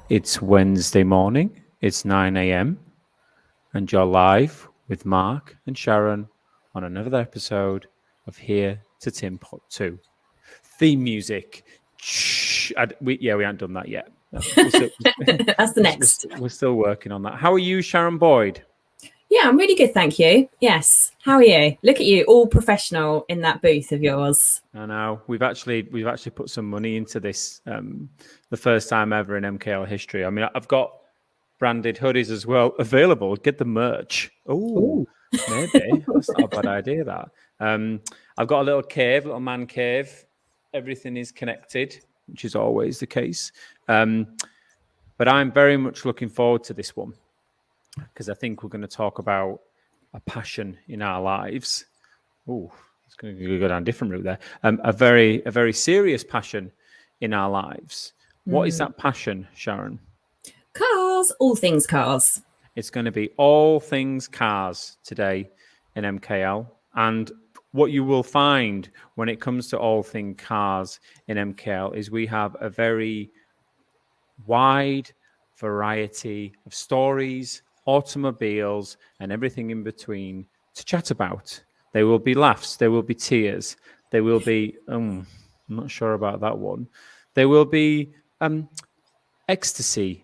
It's Wednesday morning. It's 9 a.m. and you're live with Mark and Sharon on another episode of Here to Tinpot 2. Theme music. We haven't done that yet. That's the next. We're still working on that. How are you, Sharon Boyd? Yeah, I'm really good, thank you. Yes. How are you? Look at you, all professional in that booth of yours. I know. We've actually put some money into this. The first time ever in MKL history. I mean, I've got branded hoodies as well available. Get the merch. Oh, maybe that's not a bad idea. That I've got a little man cave. Everything is connected, which is always the case. But I'm very much looking forward to this one because I think we're going to talk about a passion in our lives. Oh, it's going to go down a different route there. A very serious passion in our lives. What is that passion, Sharon? Cars, all things cars. It's going to be all things cars today in MKL. And what you will find when it comes to all things cars in MKL is we have a very wide variety of stories, automobiles, and everything in between to chat about. There will be laughs, there will be tears, there will be, I'm not sure about that one. There will be ecstasy.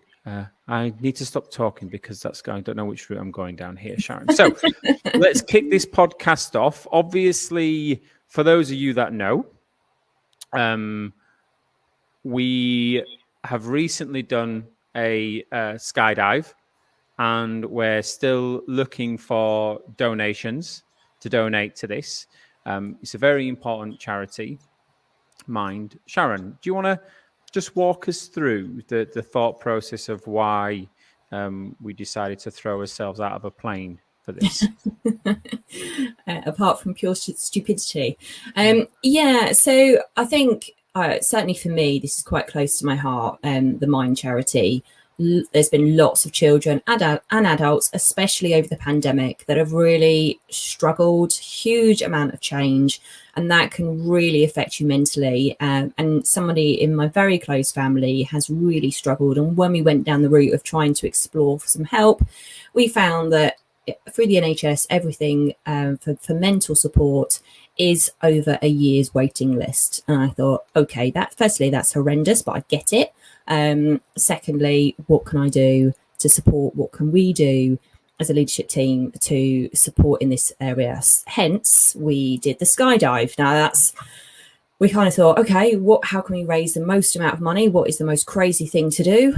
I need to stop talking because I don't know which route I'm going down here, Sharon. So let's kick this podcast off. Obviously, for those of you that know, we have recently done a skydive, and we're still looking for donations to donate to this. It's a very important charity. Mind, Sharon, do you want to just walk us through the thought process of why we decided to throw ourselves out of a plane for this? Apart from pure stupidity. So I think certainly for me, this is quite close to my heart, the Mind charity. There's been lots of children and adults, especially over the pandemic, that have really struggled, huge amount of change, and that can really affect you mentally. And somebody in my very close family has really struggled. And when we went down the route of trying to explore for some help, we found that through the NHS, everything for mental support is over a year's waiting list. And I thought, okay, that's horrendous, but I get it. Secondly, what can I do to support? What can we do as a leadership team to support in this area? Hence, we did the skydive. Now we kind of thought, okay, how can we raise the most amount of money? What is the most crazy thing to do?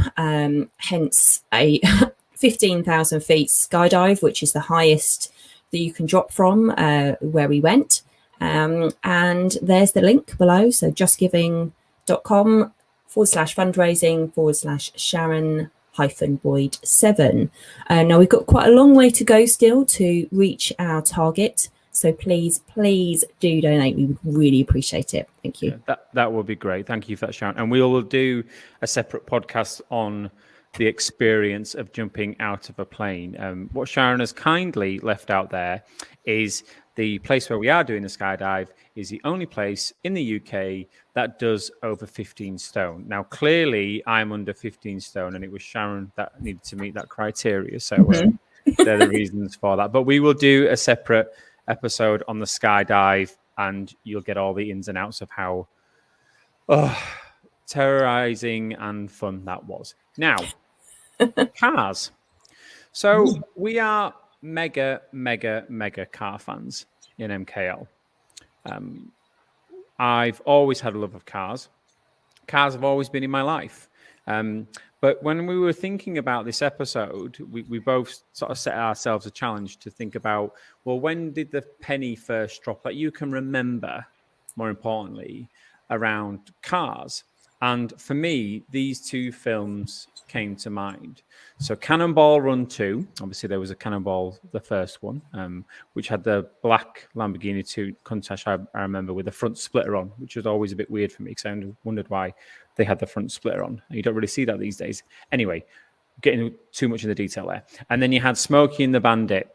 Hence a 15,000 feet skydive, which is the highest that you can drop from where we went. And there's the link below. So justgiving.com/fundraising/Sharon-Boyd7. Now we've got quite a long way to go still to reach our target. So please do donate. We would really appreciate it. Thank you. Yeah, that would be great. Thank you for that, Sharon. And we will do a separate podcast on the experience of jumping out of a plane. What Sharon has kindly left out there is the place where we are doing the skydive is the only place in the UK that does over 15 stone. Now, clearly, I'm under 15 stone, and it was Sharon that needed to meet that criteria. So they're the reasons for that. But we will do a separate episode on the skydive, and you'll get all the ins and outs of how terrorizing and fun that was. Now, cars. So we are mega car fans in MKL. I've always had a love of cars. Cars have always been in my life. But when we were thinking about this episode, we both sort of set ourselves a challenge to think about, well, when did the penny first drop that you can remember, more importantly, around cars? And for me, these two films came to mind. So Cannonball Run 2, obviously there was a Cannonball, the first one, which had the black Lamborghini Countach, I remember, with the front splitter on, which was always a bit weird for me because I wondered why they had the front splitter on. You don't really see that these days. Anyway, getting too much in the detail there. And then you had Smokey and the Bandit.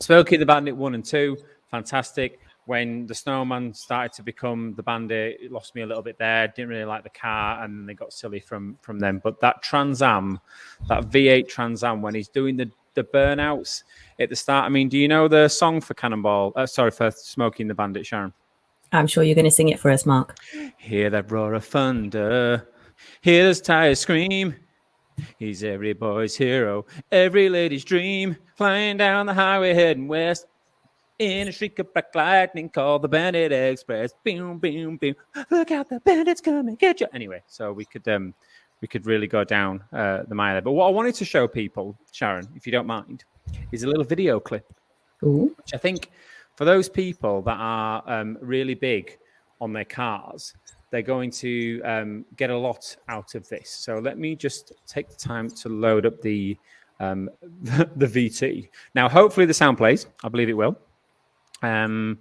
Smokey and the Bandit 1 and 2, fantastic. when the snowman started to become the bandit, it lost me a little bit there. Didn't really like the car, and they got silly from them. But that Trans Am, that V8 Trans Am, when he's doing the burnouts at the start. I mean, do you know the song for Cannonball? For Smokey and the Bandit, Sharon? I'm sure you're going to sing it for us, Mark. Hear that roar of thunder, hear those tires scream. He's every boy's hero, every lady's dream. Flying down the highway heading west in a streak of black lightning called the Bandit Express. Boom, boom, boom. Look out, the bandits come and get you. Anyway, so we could really go down the mile there. But what I wanted to show people, Sharon, if you don't mind, is a little video clip. Ooh. Which I think for those people that are really big on their cars, they're going to get a lot out of this. So let me just take the time to load up the VT. Now, hopefully the sound plays. I believe it will. And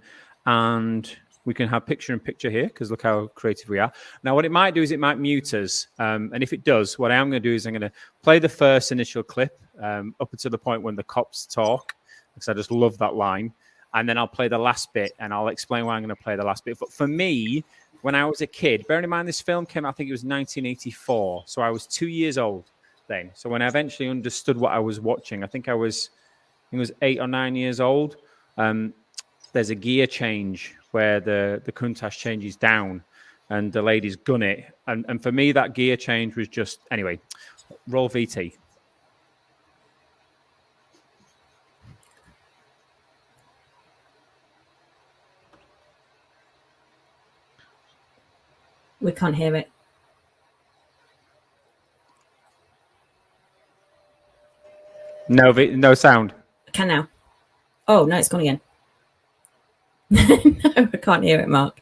we can have picture-in-picture here because look how creative we are. Now, what it might do is it might mute us. And if it does, what I am going to do is I'm going to play the first initial clip up until the point when the cops talk, because I just love that line. And then I'll play the last bit, and I'll explain why I'm going to play the last bit. But for me, when I was a kid, bearing in mind this film came out, I think it was 1984. So I was 2 years old then. So when I eventually understood what I was watching, I think it was 8 or 9 years old. There's a gear change where the Countach changes down and the ladies gun it. And for me, that gear change was just... Anyway, roll VT. We can't hear it. No sound. I can now. Oh, no, it's gone again. No, I can't hear it, Mark.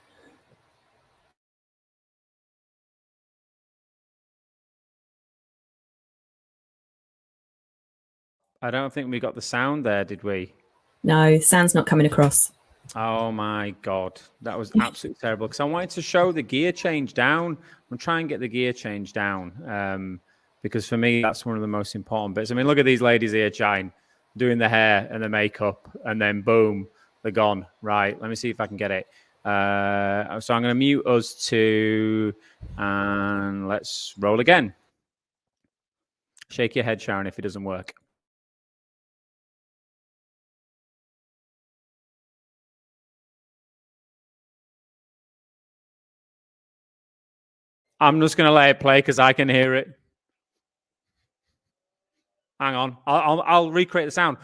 I don't think we got the sound there, did we? No, sound's not coming across. Oh my God, that was absolutely terrible. Because I wanted to show the gear change down. I'm trying to get the gear change down because for me, that's one of the most important bits. I mean, look at these ladies here, Jane, doing the hair and the makeup, and then boom, they're gone. Right, let me see if I can get it. So I'm going to mute us two, and let's roll again. Shake your head, Sharon, if it doesn't work. I'm just going to let it play because I can hear it. Hang on. I'll recreate the sound.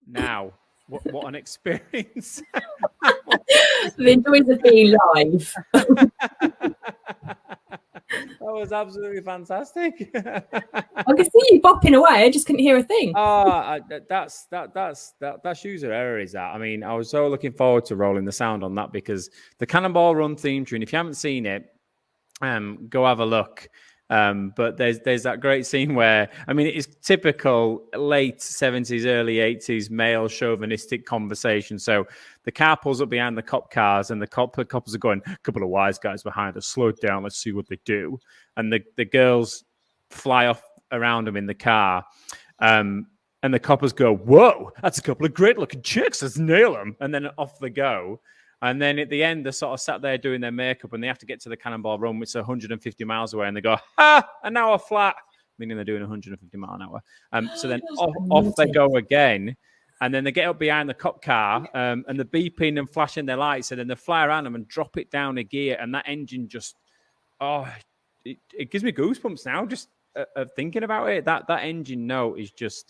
Now, what an experience. The joys of being live. That was absolutely fantastic. I could see you bopping away. I just couldn't hear a thing. That's user error, is that? I mean, I was so looking forward to rolling the sound on that because the Cannonball Run theme tune, if you haven't seen it, go have a look. But there's that great scene where, I mean, it is typical late 70s, early 80s male chauvinistic conversation. So the car pulls up behind the cop cars and the cops are going, a couple of wise guys behind us, slow it down, let's see what they do. And the girls fly off around them in the car. And the coppers go, whoa, that's a couple of great looking chicks, let's nail them. And then off they go. And then at the end, they're sort of sat there doing their makeup and they have to get to the Cannonball Run, which is 150 miles away. And they go, an hour flat, meaning they're doing 150 miles an hour. So then off they go again. And then they get up behind the cop car and they're beeping and flashing their lights. And then they fly around them and drop it down a gear. And that engine just, it gives me goosebumps now just of thinking about it. That engine note is just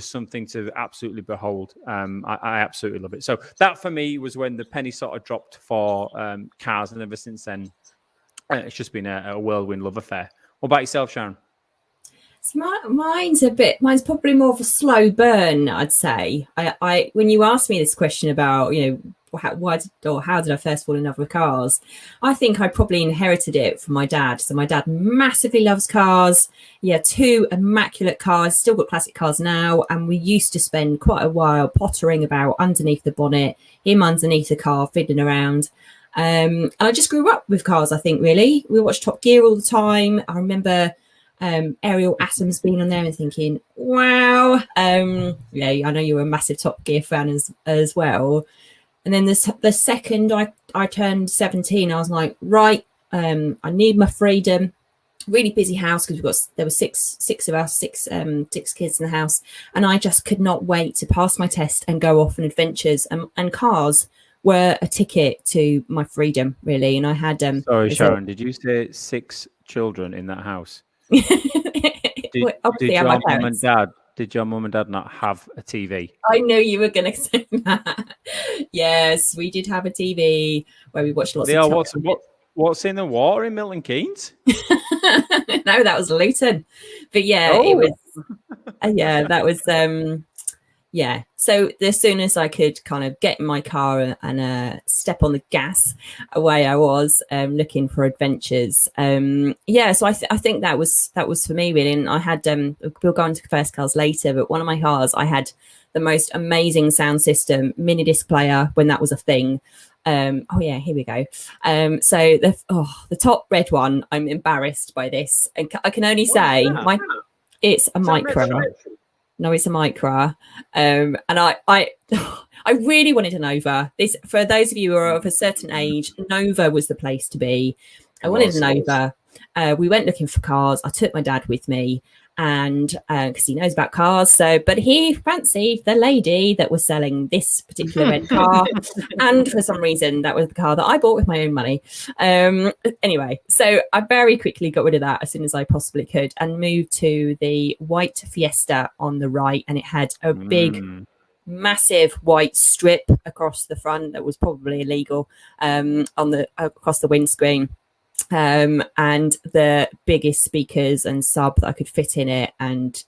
something to absolutely behold. I absolutely love it. So that for me was when the penny sort of dropped for cars, and ever since then, it's just been a whirlwind love affair. What about yourself, Sharon? So mine's probably more of a slow burn, I'd say. I when you asked me this question about, how did I first fall in love with cars? I think I probably inherited it from my dad. So my dad massively loves cars. Yeah, 2 immaculate cars, still got classic cars now. And we used to spend quite a while pottering about underneath the bonnet, him underneath the car, fiddling around. And I just grew up with cars, I think, really. We watched Top Gear all the time. I remember Ariel Atoms being on there and thinking, wow. Yeah, I know you're a massive Top Gear fan as well. And then the second I turned 17, I was like, right, I need my freedom. Really busy house because there were six of us, six kids in the house, and I just could not wait to pass my test and go off on adventures. And cars were a ticket to my freedom, really. And I had Sorry, Sharon, did you say 6 children in that house? Did your mum and dad not have a TV? I know you were going to say that. Yes, we did have a TV where we watched lots of. What's in the water in Milton Keynes? No, that was Luton. But yeah, It was. Yeah, that was. Yeah. So as soon as I could kind of get in my car and step on the gas, away I was looking for adventures. Yeah. So I think that was for me really. And I had we'll go into first cars later, but one of my cars I had the most amazing sound system, mini disc player when that was a thing. Oh yeah, here we go. So the top red one, I'm embarrassed by this, and I can only say it's a Micra. No, it's a Micra. And I really wanted a Nova. This, for those of you who are of a certain age, Nova was the place to be. I wanted a Nova. We went looking for cars. I took my dad with me, and because he knows about cars. But he fancied the lady that was selling this particular red car, and for some reason that was the car that I bought with my own money. Anyway, so I very quickly got rid of that as soon as I possibly could and moved to the white Fiesta on the right, and it had a big massive white strip across the front that was probably illegal across the windscreen. And the biggest speakers and sub that I could fit in it, and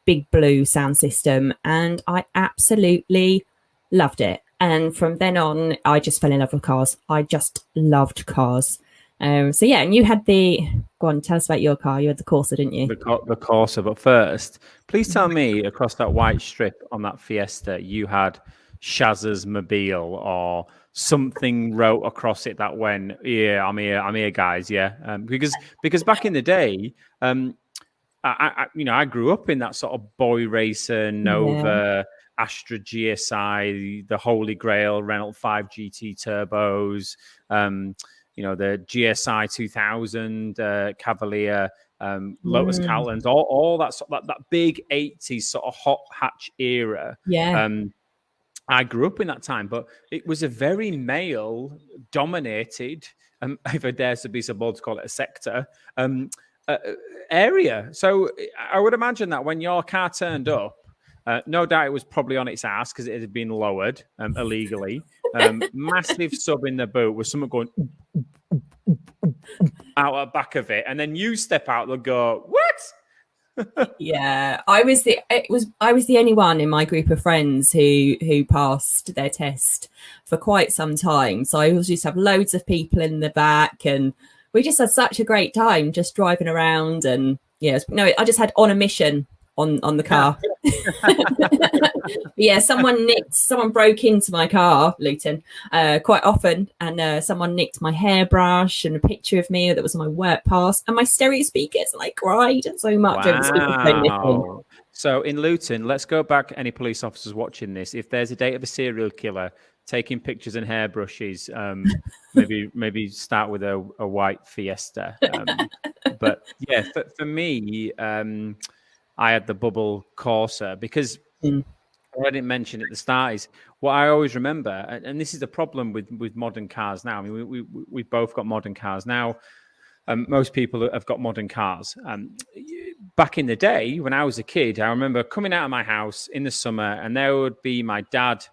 big blue sound system, and I absolutely loved it. And from then on, I just fell in love with cars. I just loved cars. So yeah, and you had go on, tell us about your car. You had the Corsa, didn't you? The Corsa. But first, please tell me, across that white strip on that Fiesta, you had Shazza's Mobile or something wrote across it that went, yeah, I'm here, guys, yeah. Because back in the day, I grew up in that sort of boy racer, Nova, Astra GSI, the Holy Grail, Renault 5 GT turbos, the GSI 2000, Cavalier, Lotus Catalans, all that sort of, that big 80s sort of hot hatch era. Yeah. I grew up in that time, but it was a very male-dominated, if I dare to be so bold to call it a sector, area. So I would imagine that when your car turned up, no doubt it was probably on its ass because it had been lowered illegally. Massive sub in the boot with someone going out the back of it, and then you step out and go, "What?" Yeah, I was the only one in my group of friends who passed their test for quite some time. So I always used to have loads of people in the back, and we just had such a great time just driving around. And I just had on a mission on the car. Yeah, someone broke into my car, Luton, quite often, and someone nicked my hairbrush and a picture of me that was on my work pass and my stereo speakers, and I cried so much. Wow. So in Luton, let's go back, any police officers watching this, if there's a date of a serial killer taking pictures and hairbrushes, maybe start with a white Fiesta. But yeah, for me, I had the bubble Corsa because what I didn't mention at the start is what I always remember, and this is the problem with modern cars now. I mean, we've both got modern cars now. Most people have got modern cars. Back in the day, when I was a kid, I remember coming out of my house in the summer, and there would be my dad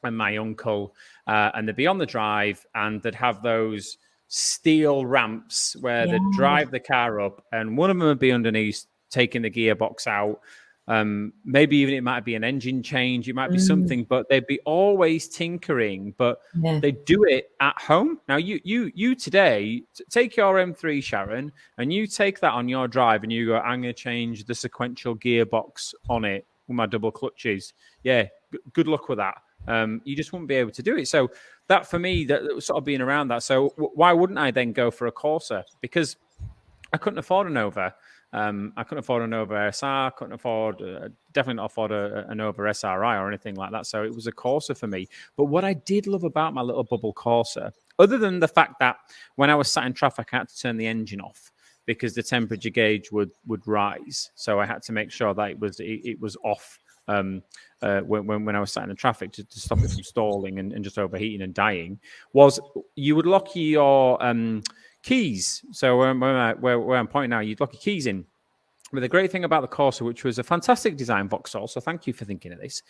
and my uncle, and they'd be on the drive, and they'd have those steel ramps where they'd drive the car up, and one of them would be underneath, taking the gearbox out. Maybe even it might be an engine change, it might be something, but they'd be always tinkering, but they do it at home. Now you today take your M3, Sharon, and you take that on your drive and you go, I'm going to change the sequential gearbox on it with my double clutches. Yeah, good luck with that. You just wouldn't be able to do it. So that for me, that was sort of being around that. So why wouldn't I then go for a Corsa? Because I couldn't afford a Nova. I couldn't afford a Nova SR. Couldn't afford, definitely not afford a Nova SRI or anything like that. So it was a Corsa for me. But what I did love about my little bubble Corsa, other than the fact that when I was sat in traffic, I had to turn the engine off because the temperature gauge would rise. So I had to make sure that it was off when I was sat in the traffic to stop it from stalling and just overheating and dying. Was you would lock your keys. So where I'm pointing now, you'd lock your keys in. But the great thing about the Corsa, which was a fantastic design, Vauxhall, so thank you for thinking of this,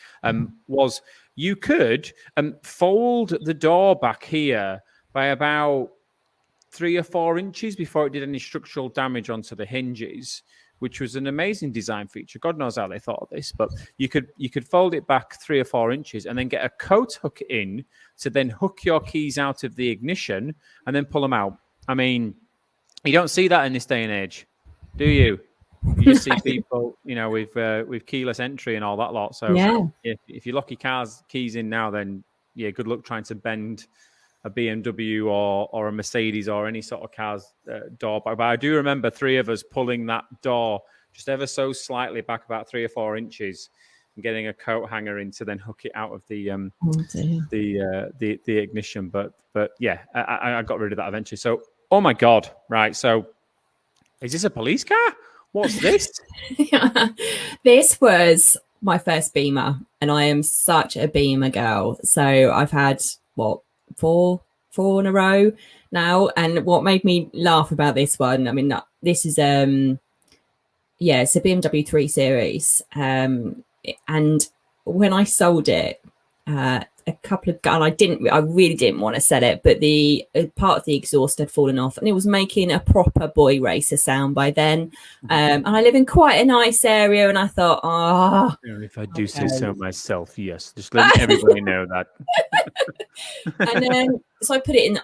was you could fold the door back here by about 3 or 4 inches before it did any structural damage onto the hinges, which was an amazing design feature. God knows how they thought of this, but you could fold it back 3 or 4 inches and then get a coat hook in to then hook your keys out of the ignition and then pull them out. I mean, you don't see that in this day and age, do you? You just see people, with keyless entry and all that lot. So if you lock your car's keys in now, then good luck trying to bend a BMW or a Mercedes or any sort of car's door back. But I do remember 3 of us pulling that door just ever so slightly back about 3 or 4 inches and getting a coat hanger in to then hook it out of the ignition. But yeah, I got rid of that eventually. So, oh my God, right. So is this a police car? What's this? This was my first Beamer, and I am such a Beamer girl. So I've had, 4 in a row now. And what made me laugh about this one, I mean, this is it's a BMW 3 Series. And when I sold it, I really didn't want to sell it, but the part of the exhaust had fallen off and it was making a proper boy racer sound by then. And I live in quite a nice area, and I thought, if I do say so myself, yes, just let everybody know that. And then so I put it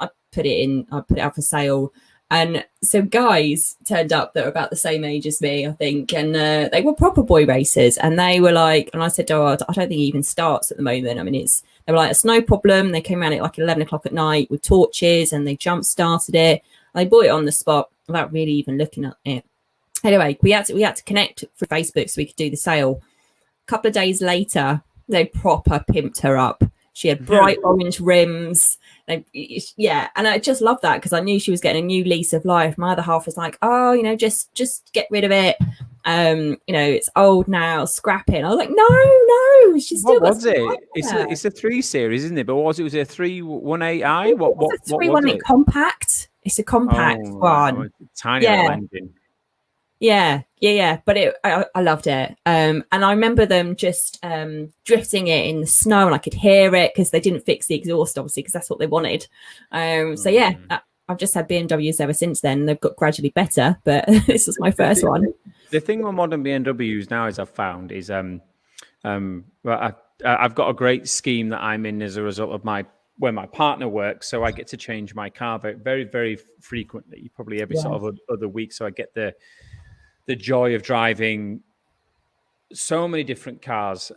out for sale. And so guys turned up that were about the same age as me, I think, and they were proper boy racers. And they were like, and I said, I don't think it even starts at the moment. I mean, they were like, it's no problem. They came around at like 11 o'clock at night with torches and they jump started it. They bought it on the spot without really even looking at it. Anyway, we had to connect through Facebook so we could do the sale. A couple of days later, they proper pimped her up. She had bright orange rims. And I just love that because I knew she was getting a new lease of life. My other half was like, just get rid of it. It's old now, scrap it. I was like, no, she's still. What was it? It's a 3 Series, isn't it? But was it a 318i? What was it? 318 compact. It's a compact one. Tiny little engine. Yeah. But I loved it. And I remember them just drifting it in the snow, and I could hear it because they didn't fix the exhaust, obviously, because that's what they wanted. I've just had BMWs ever since then. They've got gradually better, but this was my first one. The thing with modern BMWs now, as I've found, is I've got a great scheme that I'm in as a result of where my partner works, so I get to change my car very, very frequently, probably every sort of other week. So I get the joy of driving so many different cars,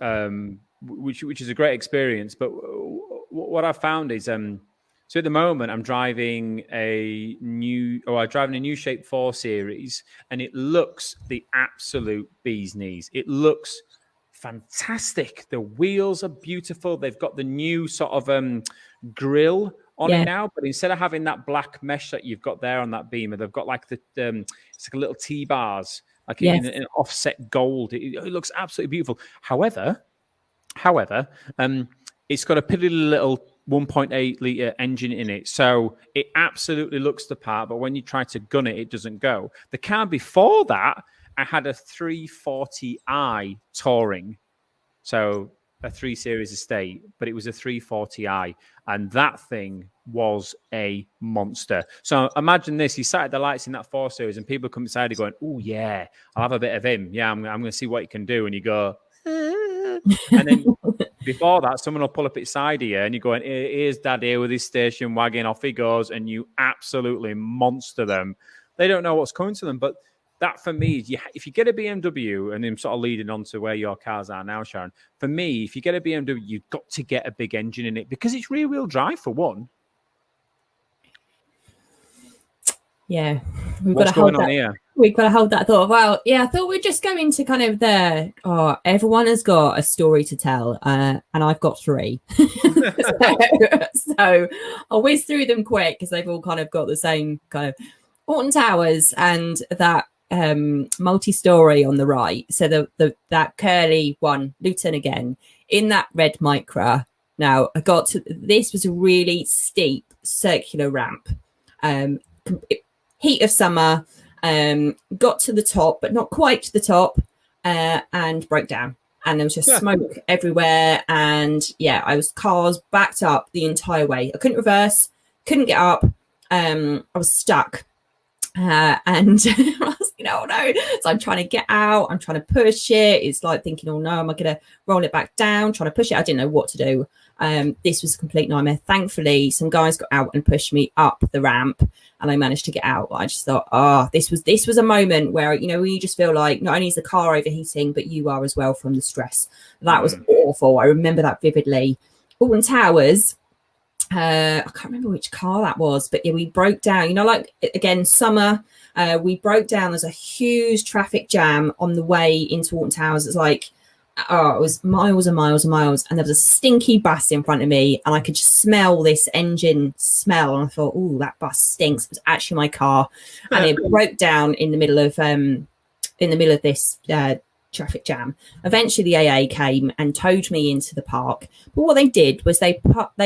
which is a great experience. But what I've found is, so at the moment I'm driving a new Shape 4 Series, and it looks the absolute bee's knees. It looks fantastic. The wheels are beautiful. They've got the new sort of grille on it now, but instead of having that black mesh that you've got there on that Beamer, they've got like it's like a little T-bars, like in an offset gold. It looks absolutely beautiful. However, it's got a piddly little 1.8 litre engine in it, so it absolutely looks the part, but when you try to gun it, it doesn't go. The car before that, I had a 340i Touring. So a 3 Series estate, but it was a 340i, and that thing was a monster. So imagine this: you sat at the lights in that 4 Series, and people come inside going, "Oh yeah, I'll have a bit of him. Yeah, I'm going to see what he can do." And you go, and then before that, someone will pull up beside you, and you're going, "Here's Dad here with his station wagon." Off he goes, and you absolutely monster them. They don't know what's coming to them, but that for me, if you get a BMW, and I'm sort of leading on to where your cars are now, Sharon, for me, if you get a BMW, you've got to get a big engine in it because it's rear-wheel drive for one. Yeah. What's going on here? We've got to hold that thought. Well, yeah, I thought we'd just go into kind of everyone has got a story to tell, and I've got 3. so I'll whiz through them quick because they've all kind of got the same kind of Alton Towers and that multi-story on the right. So that curly one, Luton again, in that red Micra. Now I got to, this was a really steep circular ramp. Heat of summer, got to the top, but not quite to the top, and broke down. And there was just smoke everywhere. And yeah, cars backed up the entire way. I couldn't reverse, couldn't get up. I was stuck. And I was, oh no. So I'm trying to get out. I'm trying to push it. It's like thinking, oh no, am I going to roll it back down? Trying to push it. I didn't know what to do. This was a complete nightmare. Thankfully, some guys got out and pushed me up the ramp, and I managed to get out. I just thought, this was a moment where, when you just feel like not only is the car overheating, but you are as well from the stress. That was awful. I remember that vividly. Alton Towers. I can't remember which car that was, but yeah, we broke down, like again, summer, we broke down. There's a huge traffic jam on the way into Alton Towers. It's like, it was miles and miles and miles. And there was a stinky bus in front of me, and I could just smell this engine smell. And I thought, oh, that bus stinks. It was actually my car. And it broke down in the middle of this, traffic jam. Eventually the AA came and towed me into the park, but what they did was they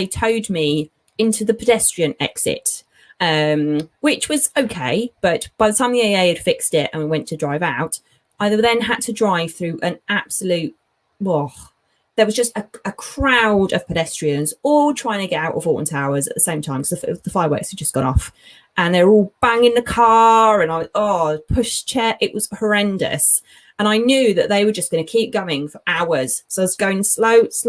towed me into the pedestrian exit, which was okay, but by the time the AA had fixed it and we went to drive out, I then had to drive through an absolute there was just a crowd of pedestrians all trying to get out of Alton Towers at the same time because the fireworks had just gone off, and they're all banging the car, and I push chair. It was horrendous. And I knew that they were just going to keep going for hours. So I was going slow, just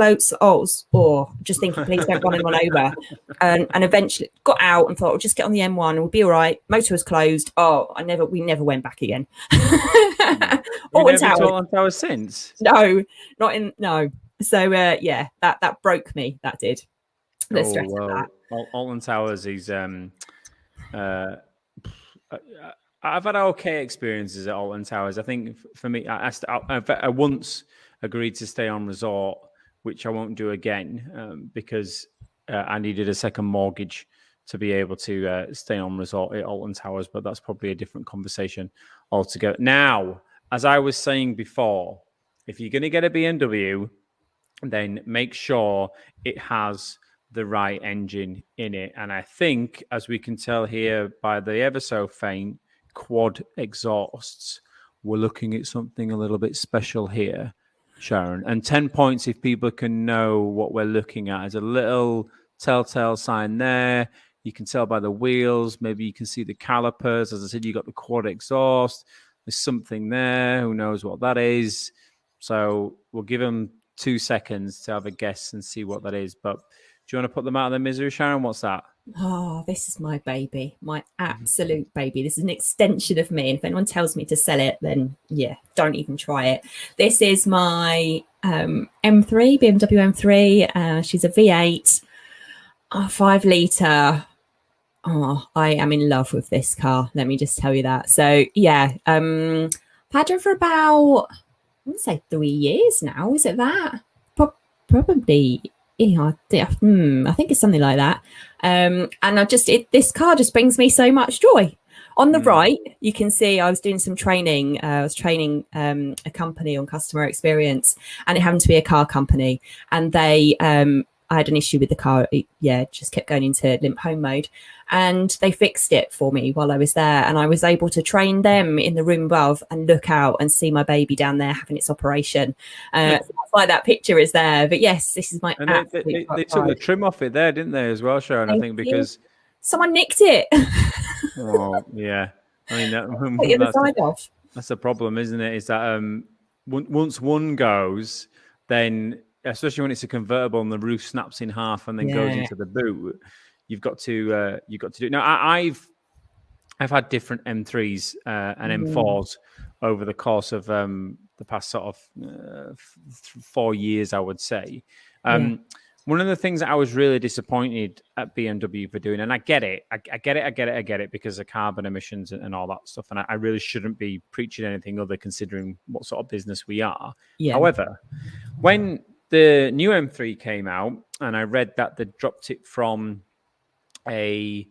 thinking, please don't run anyone over. And eventually got out and thought, I'll just get on the M1 and we'll be all right. Motor was closed. We never went back again. Alton Towers since? No. So that broke me. That did. The stress of that. Alton Towers is I've had okay experiences at Alton Towers. I think for me, I once agreed to stay on resort, which I won't do again because I needed a second mortgage to be able to stay on resort at Alton Towers. But that's probably a different conversation altogether. Now, as I was saying before, if you're going to get a BMW, then make sure it has the right engine in it. And I think, as we can tell here by the ever so faint quad exhausts, we're looking at something a little bit special here, Sharon. And 10 points if people can know what we're looking at. There's a little telltale sign there. You can tell by the wheels. Maybe you can see the calipers. As I said, you got the quad exhaust. There's something there. Who knows what that is? So we'll give them 2 seconds to have a guess and see what that is. But do you want to put them out of their misery, Sharon? What's that? Oh, this is my baby, my absolute baby. This is an extension of me. And if anyone tells me to sell it, then yeah, don't even try it. This is my BMW M3. She's a V8, 5 litre. Oh, I am in love with this car. Let me just tell you that. So yeah, I've had her for about, I want to say 3 years now. Is it that? Probably. Yeah, I think it's something like that. And this car just brings me so much joy. On the right, you can see I was doing some training. I was training a company on customer experience, and it happened to be a car company. And I I had an issue with the car. It just kept going into limp home mode, and they fixed it for me while I was there. And I was able to train them in the room above and look out and see my baby down there having its operation. So that's why that picture is there. But yes, this is my And they took the trim off it there, didn't they, as well, Sharon? I think because someone nicked it. Oh yeah, I mean that's the problem, isn't it? Is that once one goes, then especially when it's a convertible and the roof snaps in half and then goes into the boot, you've got to do it. Now I've had different M3s and M4s over the course of the past sort of 4 years, I would say. One of the things that I was really disappointed at BMW for doing, and I get it, because of carbon emissions and all that stuff, and I really shouldn't be preaching anything other considering what sort of business we are. Yeah. However, when the new M3 came out, and I read that they dropped it from a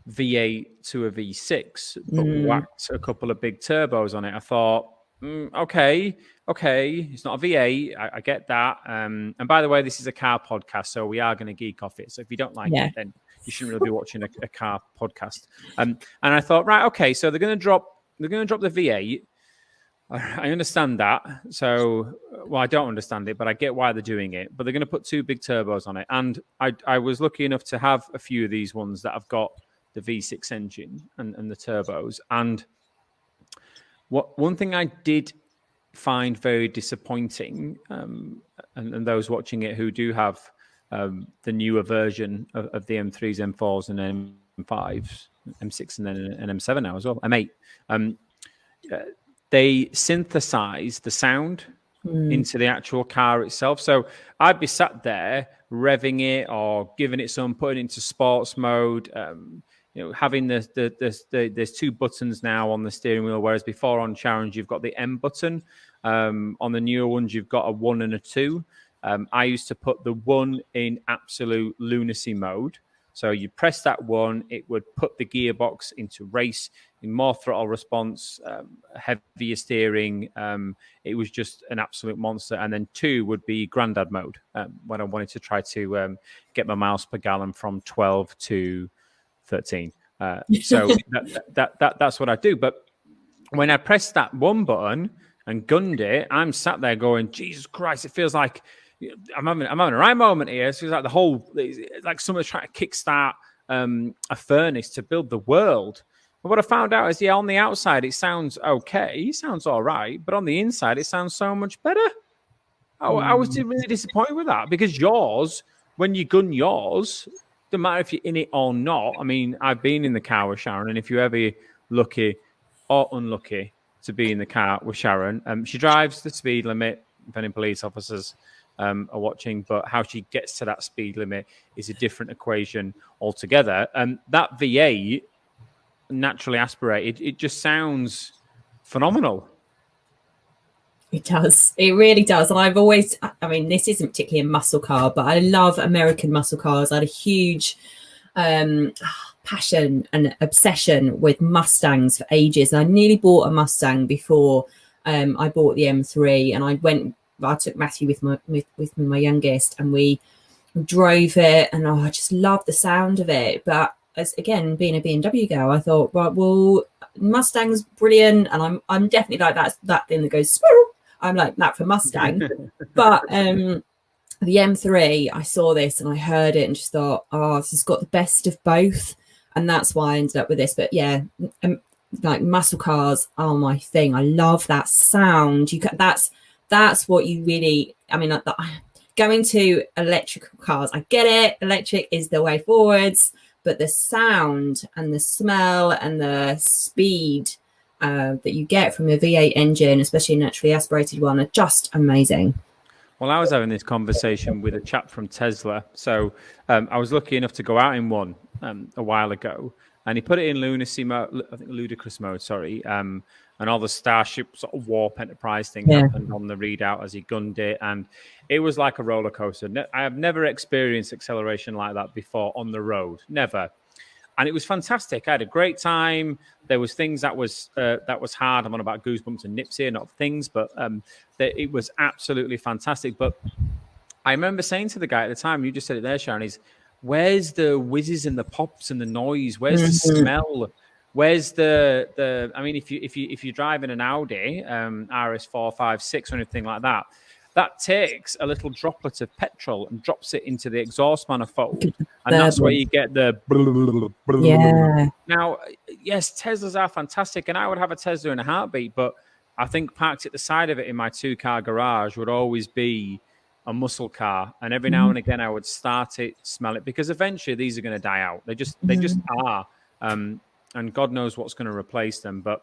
V8 to a V6, but whacked a couple of big turbos on it, I thought, okay, it's not a V8. I get that. And by the way, this is a car podcast, so we are going to geek off it. So if you don't like it, then you shouldn't really be watching a car podcast. And I thought, right, okay, so they're going to drop the V8. I understand that. So, well, I don't understand it, but I get why they're doing it. But they're going to put two big turbos on it. And I was lucky enough to have a few of these ones that have got the V6 engine and the turbos. And one thing I did find very disappointing, and those watching it who do have the newer version of the M3s, M4s, and M5s, M6, and then an M7 now as well, M8, they synthesize the sound into the actual car itself. So I'd be sat there revving it or giving it some, putting it into sports mode, having there's two buttons now on the steering wheel, whereas before on Challenge you've got the M button. On the newer ones you've got a 1 and a 2. I used to put the 1 in absolute lunacy mode. So you press that 1, it would put the gearbox into race, in more throttle response, heavier steering. It was just an absolute monster. And then 2 would be granddad mode, when I wanted to try to get my miles per gallon from 12 to 13. So that's what I do. But when I pressed that 1 button and gunned it, I'm sat there going, Jesus Christ, it feels like I'm having a right moment here. It feels like like someone's trying to kickstart a furnace to build the world. And what I found out is, on the outside, it sounds okay. It sounds all right. But on the inside, it sounds so much better. I was really disappointed with that, because yours, when you gun yours, no matter if you're in it or not. I mean, I've been in the car with Sharon, and if you're ever lucky or unlucky to be in the car with Sharon, she drives the speed limit, if any police officers are watching, but how she gets to that speed limit is a different equation altogether. That V8, naturally aspirated, it just sounds phenomenal. It does. It really does. And I've always, this isn't particularly a muscle car, but I love American muscle cars. I had a huge passion and obsession with Mustangs for ages. And I nearly bought a Mustang before I bought the M3. And I took Matthew with my youngest, and we drove it. And I just loved the sound of it. But as again, being a BMW girl, I thought, right, well, Mustang's brilliant. And I'm definitely like that thing that goes squirrel. I'm like that for Mustang. But the M3, I saw this and I heard it and just thought, this has got the best of both. And that's why I ended up with this. But yeah, like muscle cars are my thing. I love that sound. That's what you really, going to electrical cars, I get it. Electric is the way forwards. But the sound and the smell and the speed that you get from a V8 engine, especially a naturally aspirated one, are just amazing. Well, I was having this conversation with a chap from Tesla. So I was lucky enough to go out in one a while ago, and he put it in lunacy mode, I think ludicrous mode, sorry. And all the Starship sort of warp enterprise thing happened on the readout as he gunned it. And it was like a roller coaster. I have never experienced acceleration like that before on the road. Never. And it was fantastic. I had a great time. There was things that was hard. I'm on about goosebumps and nips here, not things, but it was absolutely fantastic. But I remember saying to the guy at the time, you just said it there, Sharon, is where's the whizzes and the pops and the noise? Where's the smell? Where's the? I mean, if you're driving an Audi RS4, 5, 6 or anything like that, that takes a little droplet of petrol and drops it into the exhaust manifold, and that's where you get the. Yeah. Now, yes, Teslas are fantastic, and I would have a Tesla in a heartbeat, but I think parked at the side of it in my 2-car garage would always be a muscle car, and every now and again I would start it, smell it, because eventually these are going to die out. They just are, and God knows what's going to replace them. But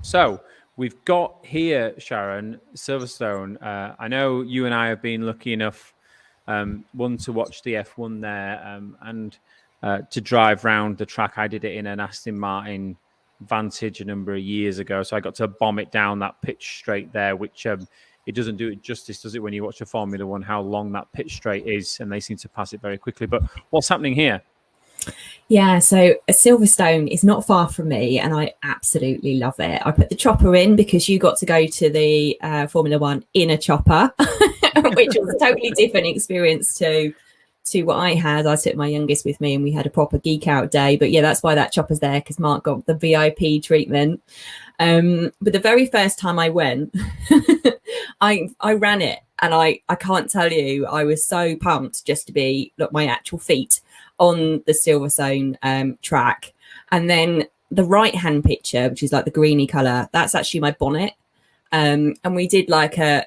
so we've got here, Sharon, Silverstone. I know you and I have been lucky enough, one, to watch the F1 there, and to drive round the track. I did it in an Aston Martin Vantage a number of years ago, so I got to bomb it down that pitch straight there, which it doesn't do it justice, does it, when you watch a Formula One, how long that pitch straight is, and they seem to pass it very quickly. But what's happening here? Yeah, so Silverstone is not far from me, and I absolutely love it. I put the chopper in because you got to go to the Formula One in a chopper, which was a totally different experience to what I had. I took my youngest with me and we had a proper geek out day. But yeah, that's why that chopper's there, because Mark got the VIP treatment. But the very first time I went, I ran it, and I can't tell you, I was so pumped just to be my actual feet on the Silverstone track. And then the right hand picture, which is like the greeny color, that's actually my bonnet. And we did a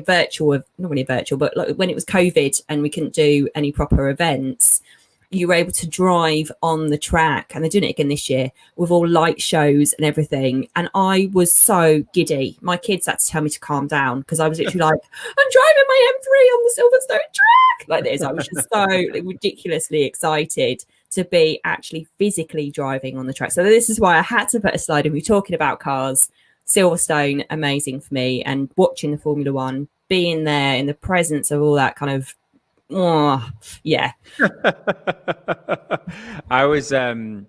virtual, not really virtual, but like when it was COVID and we couldn't do any proper events, you were able to drive on the track, and they're doing it again this year with all light shows and everything. And I was so giddy. My kids had to tell me to calm down, because I was literally like, I'm driving my M3 on the Silverstone track like this. I was just so ridiculously excited to be actually physically driving on the track. So this is why I had to put a slide in. We're talking about cars. Silverstone, amazing for me, and watching the Formula One, being there in the presence of all that kind of, yeah. I was I've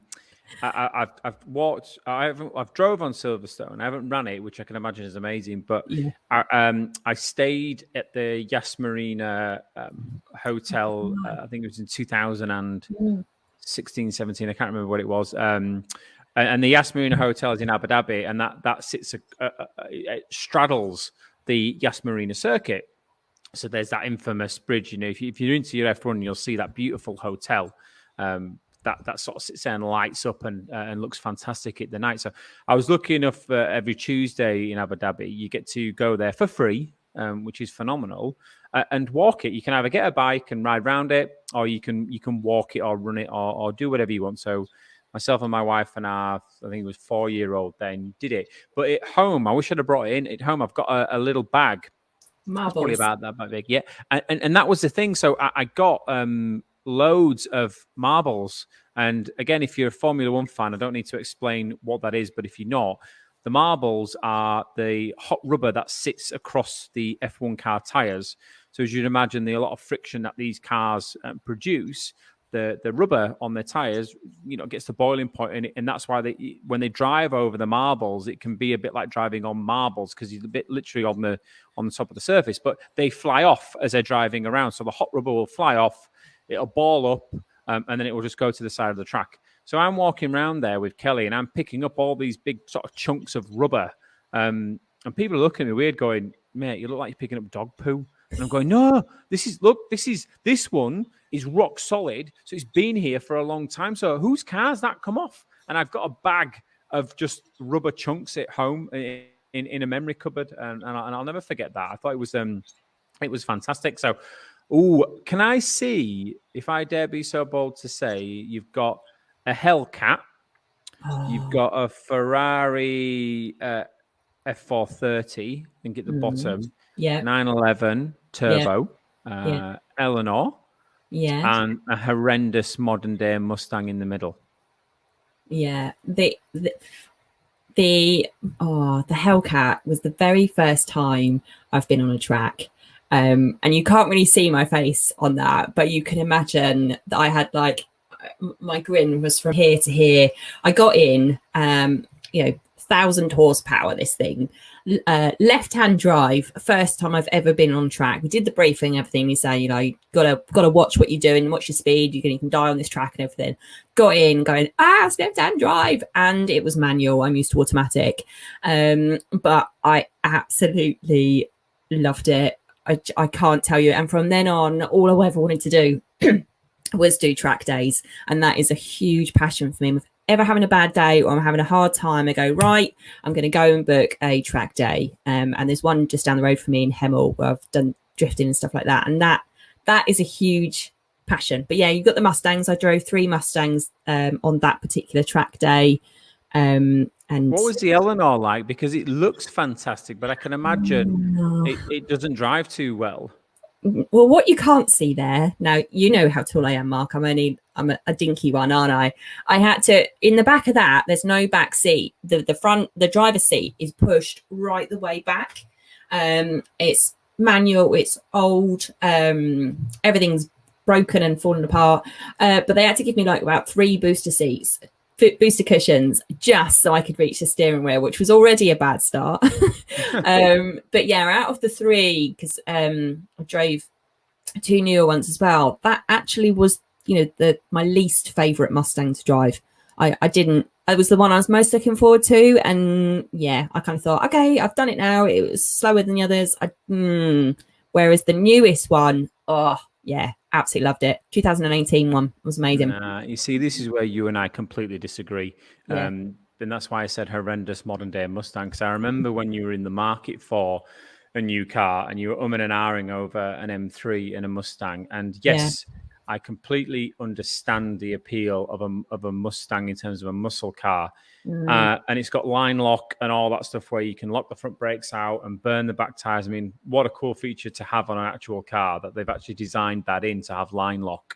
watched, I've drove on Silverstone. I haven't run it, which I can imagine is amazing, but Yeah. I stayed at the Yas Marina hotel. I think it was in 2016, 17. I can't remember what it was. And the Yas Marina Hotel is in Abu Dhabi, and that sits, it straddles the Yas Marina circuit. So there's that infamous bridge. You know, if you're into your F1, you'll see that beautiful hotel that sort of sits there and lights up and looks fantastic at the night. So I was lucky enough, every Tuesday in Abu Dhabi, you get to go there for free, which is phenomenal, and walk it. You can either get a bike and ride around it, or you can walk it or run it or do whatever you want. So myself and my wife and our, I think it was 4-year-old then, did it. But at home, I wish I'd have brought it in. At home, I've got a little bag. Marbles. Probably about that big, yeah. And that was the thing. So I got loads of marbles. And again, if you're a Formula One fan, I don't need to explain what that is. But if you're not, the marbles are the hot rubber that sits across the F1 car tires. So as you'd imagine, a lot of friction that these cars produce, the rubber on their tires, gets to boiling point, and that's why when they drive over the marbles, it can be a bit like driving on marbles, because you're a bit literally on the top of the surface, but they fly off as they're driving around. So the hot rubber will fly off, it'll ball up, and then it will just go to the side of the track. So I'm walking around there with Kelly, and I'm picking up all these big sort of chunks of rubber, and people are looking at me weird, going, "Mate, you look like you're picking up dog poo." And I'm going, "No, this one is rock solid. So it's been here for a long time. So whose car's that come off?" And I've got a bag of just rubber chunks at home in a memory cupboard, and I'll never forget that. I thought it was fantastic. So, can I see, if I dare be so bold to say, you've got a Hellcat, you've got a Ferrari F430, I think at the bottom, 911 Turbo, Eleanor. Yeah, and a horrendous modern day Mustang in the middle. Yeah, the Hellcat was the very first time I've been on a track, and you can't really see my face on that, but you can imagine that I had my grin was from here to here. I got in, 1,000 horsepower, this thing. Left-hand drive, first time I've ever been on track. We did the briefing, everything. You say, you know, you gotta watch what you're doing, watch your speed. You can die on this track and everything. Got in, going, it's left-hand drive, and it was manual. I'm used to automatic, but I absolutely loved it. I can't tell you. And from then on, all I ever wanted to do was do track days, and that is a huge passion for me. If ever having a bad day or I'm having a hard time, I go, right, I'm going to go and book a track day. And there's one just down the road from me in Hemel where I've done drifting and stuff like that. And that is a huge passion. But yeah, you've got the Mustangs. I drove 3 Mustangs on that particular track day. And what was the Eleanor like? Because it looks fantastic, but I can imagine it doesn't drive too well. Well, what you can't see there now, you know how tall I am, Mark. I'm a dinky one, aren't I? I had to, in the back of that, there's no back seat. The front, the driver's seat is pushed right the way back. It's manual, it's old, everything's broken and fallen apart. But they had to give me like about 3 booster seats, booster cushions, just so I could reach the steering wheel, which was already a bad start. But yeah, out of the 3, because I drove 2 newer ones as well, that actually was, you know, my least favorite Mustang to drive. It was the one I was most looking forward to, and yeah, I kind of thought, okay, I've done it now. It was slower than the others. Whereas the newest one, oh yeah, absolutely loved it. 2018 one was amazing. You see, this is where you and I completely disagree. Yeah. And that's why I said horrendous modern day Mustang. Because I remember when you were in the market for a new car and you were umming and ahhing over an M3 and a Mustang. And yes, I completely understand the appeal of a Mustang in terms of a muscle car. And it's got line lock and all that stuff where you can lock the front brakes out and burn the back tires. I mean, what a cool feature to have on an actual car that they've actually designed that in to have line lock.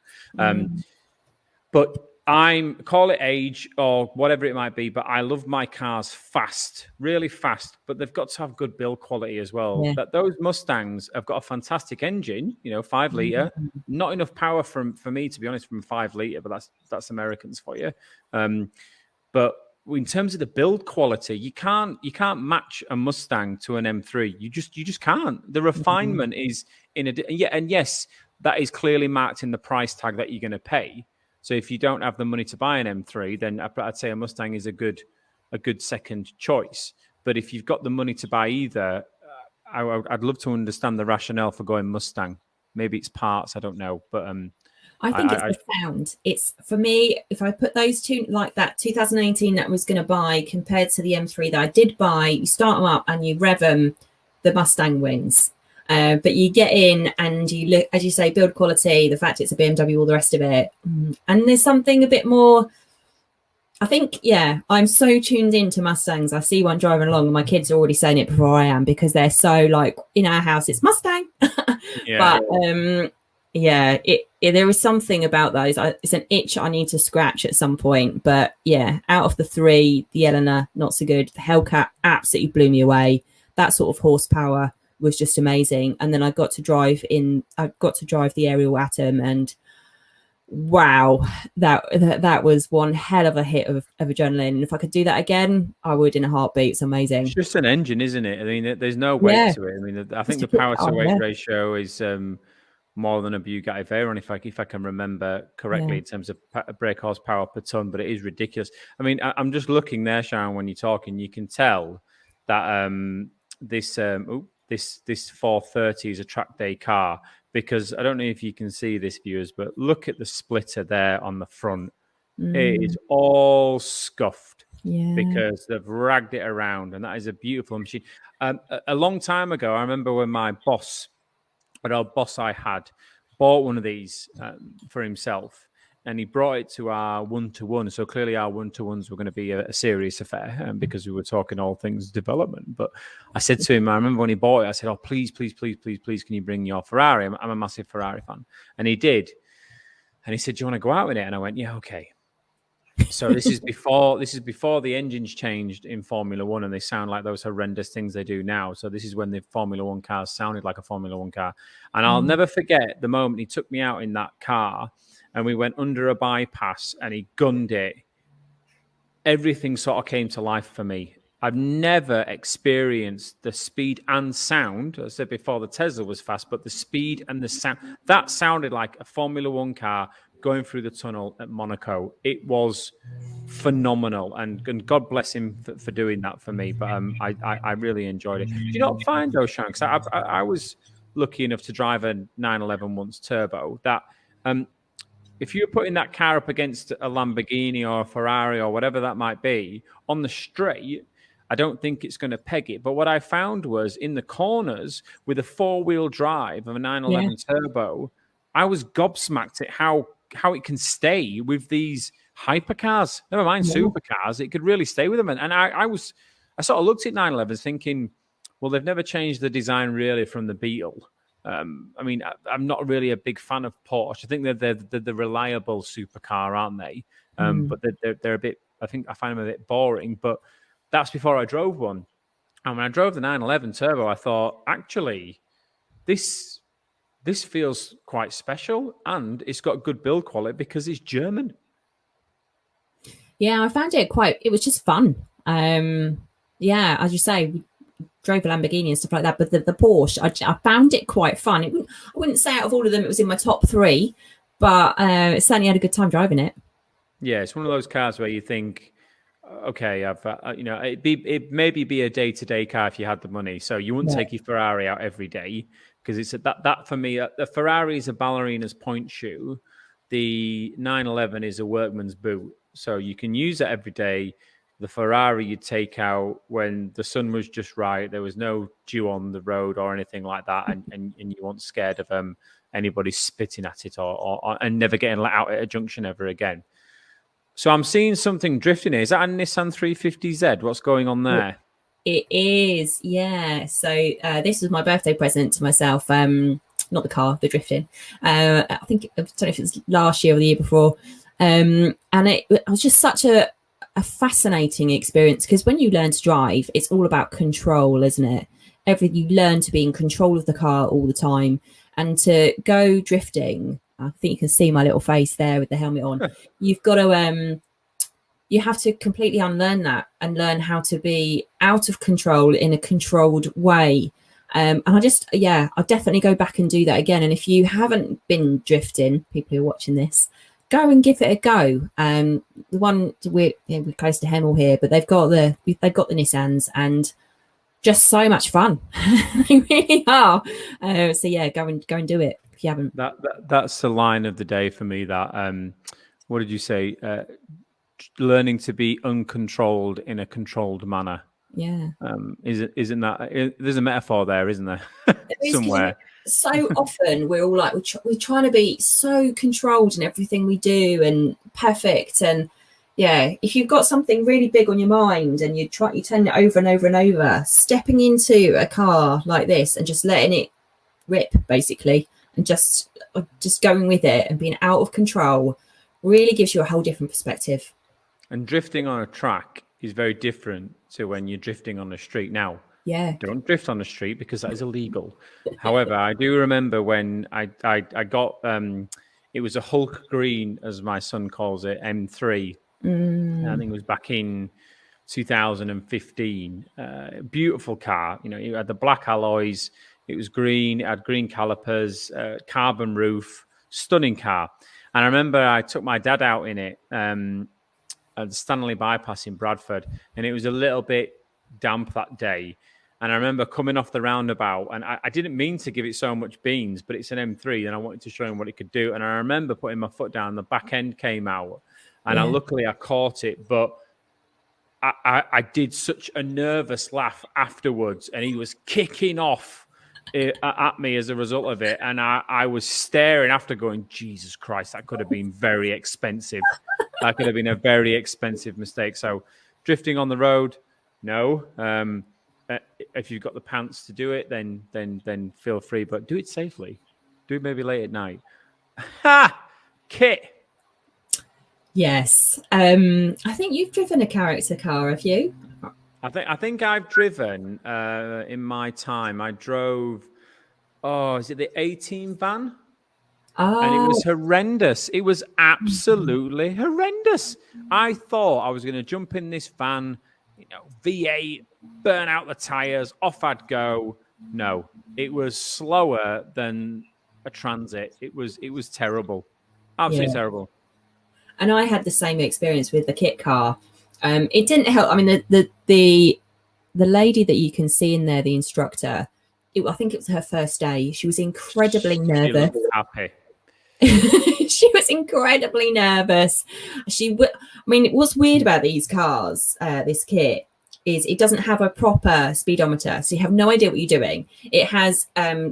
But call it age or whatever it might be, but I love my cars fast, really fast, but they've got to have good build quality as well. Yeah. That those Mustangs have got a fantastic engine, 5 litre, not enough power for me, to be honest, from 5 litre, but that's Americans for you. But in terms of the build quality, you can't match a Mustang to an M3. You just can't. The refinement is and yes, that is clearly marked in the price tag that you're going to pay. So if you don't have the money to buy an M3, then I'd say a Mustang is a good second choice. But if you've got the money to buy either, I'd love to understand the rationale for going Mustang. Maybe it's parts, I don't know, but I think it's the sound. It's, for me, if I put those two, like that 2018 that I was going to buy compared to the M3 that I did buy, you start them up and you rev them, the Mustang wins. But you get in and you look, as you say, build quality, the fact it's a BMW, all the rest of it. And there's something a bit more, I think, yeah, I'm so tuned into Mustangs. I see one driving along and my kids are already saying it before I am because they're so like, in our house, it's Mustang. Yeah. But yeah, there is something about those. It's an itch I need to scratch at some point. But yeah, out of the 3, the Eleanor, not so good. The Hellcat absolutely blew me away. That sort of horsepower was just amazing. And then I got to drive the Aerial Atom, and wow, that was one hell of a hit of adrenaline. And if I could do that again, I would in a heartbeat. It's amazing. It's just an engine, isn't it? I mean, there's no weight to it. I mean, I think the power to weight ratio is more than a Bugatti Veyron, if I can remember correctly, in terms of brake horsepower per ton. But it is ridiculous. I mean, I'm just looking there, Sharon, when you're talking, you can tell that this 430 is a track day car, because I don't know if you can see this, viewers, but look at the splitter there on the front. It is all scuffed because they've ragged it around, and that is a beautiful machine. A long time ago, I remember when my boss, an old boss I had, bought one of these for himself, and he brought it to our one-to-one. So clearly our one-to-ones were going to be a serious affair because we were talking all things development. But I said to him, I remember when he bought it, I said, oh, please, can you bring your Ferrari? I'm a massive Ferrari fan. And he did. And he said, do you want to go out with it? And I went, yeah, okay. So this is before the engines changed in Formula One, and they sound like those horrendous things they do now. So this is when the Formula One cars sounded like a Formula One car. And I'll never forget the moment he took me out in that car, and we went under a bypass and he gunned it. Everything sort of came to life for me. I've never experienced the speed and sound. As I said before, the Tesla was fast, but the speed and the sound, that sounded like a Formula One car going through the tunnel at Monaco. It was phenomenal, and God bless him for doing that for me. But I really enjoyed it. Do you not find though, Sean? Because I was lucky enough to drive a 911 once turbo. That if you're putting that car up against a Lamborghini or a Ferrari or whatever that might be on the straight, I don't think it's going to peg it. But what I found was in the corners with a 4-wheel drive of a 911 turbo, I was gobsmacked at how it can stay with these hypercars. Never mind supercars, it could really stay with them. And I sort of looked at 911s thinking, well, they've never changed the design really from the Beetle. I mean, I'm not really a big fan of Porsche. I think they're the reliable supercar, aren't they? But they're a bit. I think I find them a bit boring. But that's before I drove one. And when I drove the 911 Turbo, I thought, actually, this feels quite special, and it's got good build quality because it's German. Yeah, I found it it was just fun. Yeah, as you say, we drove a Lamborghini and stuff like that, but the Porsche, I found it quite fun. I wouldn't say out of all of them it was in my top 3, but certainly had a good time driving it. Yeah, it's one of those cars where you think, okay, it maybe be a day-to-day car if you had the money. So you wouldn't take your Ferrari out every day because it's that for me. The Ferrari is a ballerina's point shoe. The 911 is a workman's boot, so you can use it every day. The Ferrari you'd take out when the sun was just right. There was no dew on the road or anything like that, and you weren't scared of anybody spitting at it or and never getting let out at a junction ever again. So I'm seeing something drifting here. Is that a Nissan 350Z? What's going on there? It is, yeah. So this was my birthday present to myself. Not the car, the drifting. I think, I don't know if it was last year or the year before. And it was just such a fascinating experience because when you learn to drive, it's all about control, isn't it? You learn to be in control of the car all the time, and to go drifting. I think you can see my little face there with the helmet on. You've got to, you have to completely unlearn that and learn how to be out of control in a controlled way. And I'll definitely go back and do that again. And if you haven't been drifting, people who are watching this, go and give it a go. The one we're close to Hemel here, but they've got the Nissans and just so much fun. They really are. So yeah, go and do it if you haven't. That's the line of the day for me. That what did you say? Learning to be uncontrolled in a controlled manner. Yeah. Isn't that? There's a metaphor there, isn't there? Somewhere. So often we're all like we're trying to be so controlled in everything we do and perfect, and yeah, if you've got something really big on your mind and you turn it over and over and over, stepping into a car like this and just letting it rip basically, and just going with it and being out of control really gives you a whole different perspective. And drifting on a track is very different to when you're drifting on the street. Now, don't drift on the street because that is illegal. However, I do remember when I got it was a Hulk Green, as my son calls it, M3. I think it was back in 2015. Beautiful car. You know, it had the black alloys. It was green. It had green calipers, carbon roof. Stunning car. And I remember I took my dad out in it at the Stanley Bypass in Bradford, and it was a little bit damp that day. And I remember coming off the roundabout, and I didn't mean to give it so much beans, but it's an M3, and I wanted to show him what it could do. And I remember putting my foot down, the back end came out, and luckily I caught it. But I did such a nervous laugh afterwards, and he was kicking off at me as a result of it. And I was staring after going, Jesus Christ, that could have been very expensive. That could have been a very expensive mistake. So drifting on the road, no. If you've got the pants to do it, then feel free, but do it safely. Do it maybe late at night. Ha! Kit. Yes. I think you've driven a character car, have you? I think I've driven in my time. I drove. Oh, is it the 18 van? Oh. And it was horrendous. It was absolutely horrendous. I thought I was going to jump in this van V8, burn out the tires, off I'd go. No, it was slower than a Transit. It was terrible, absolutely terrible. And I had the same experience with the kit car. It didn't help. I mean, the lady that you can see in there, the instructor, I think it was her first day. She was incredibly nervous. She looked happy. She was incredibly nervous. I mean, what's weird about these cars, this kit, is it doesn't have a proper speedometer, so you have no idea what you're doing. It has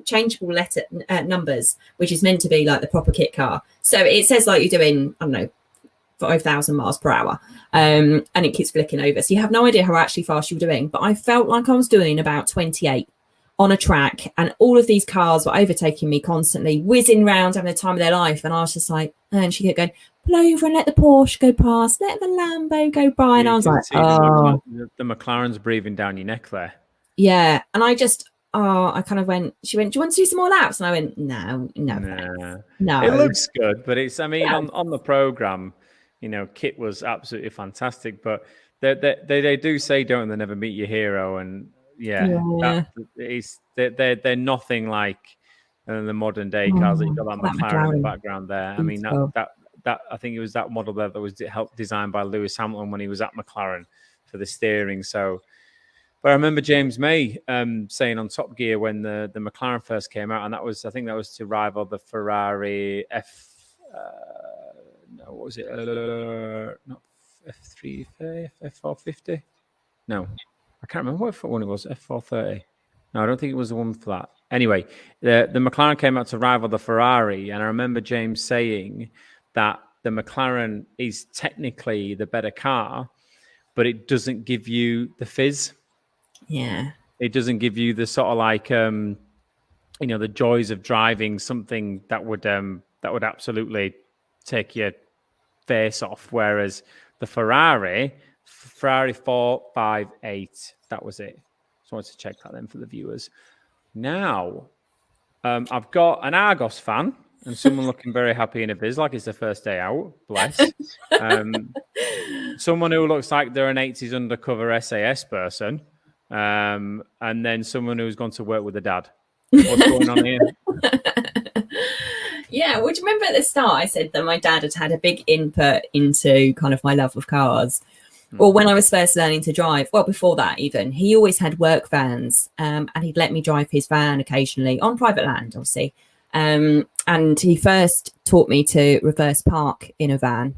changeable letter numbers, which is meant to be like the proper kit car. So it says like you're doing, I don't know, 5,000 miles per hour, and it keeps flicking over. So you have no idea how actually fast you're doing. But I felt like I was doing about 28 on a track, and all of these cars were overtaking me constantly, whizzing round, having the time of their life. And I was just like, and she kept going, pull over and let the Porsche go past, let the Lambo go by. And I was like, oh, the McLaren's breathing down your neck there. Yeah. And I kind of went, she went, do you want to do some more laps? And I went, no. It looks good, but it's, I mean, on the program, kit was absolutely fantastic, but they do say, don't they, never meet your hero. And they're nothing like the modern day cars that you've got that McLaren in the background there. I mean, that I think it was that model there that was helped designed by Lewis Hamilton when he was at McLaren for the steering. So, but I remember James May saying on Top Gear when the McLaren first came out, and I think that was to rival the Ferrari what was it? Not F350, F450? No, I can't remember what one it was. F430. No, I don't think it was the one for that. Anyway, the McLaren came out to rival the Ferrari, and I remember James saying that the McLaren is technically the better car, but it doesn't give you the fizz. Yeah. It doesn't give you the sort of like, the joys of driving something that would absolutely take your face off. Whereas the Ferrari 458, that was it. Just wanted to check that then for the viewers. Now, I've got an Argos fan and someone looking very happy in a biz, like it's their first day out. Bless. Someone who looks like they're an 80s undercover SAS person. And then someone who's gone to work with a dad. What's going on here? Yeah, well, do you remember at the start I said that my dad had a big input into kind of my love of cars? Or when I was first learning to drive, well, before that even, he always had work vans, and he'd let me drive his van occasionally on private land, obviously. And he first taught me to reverse park in a van,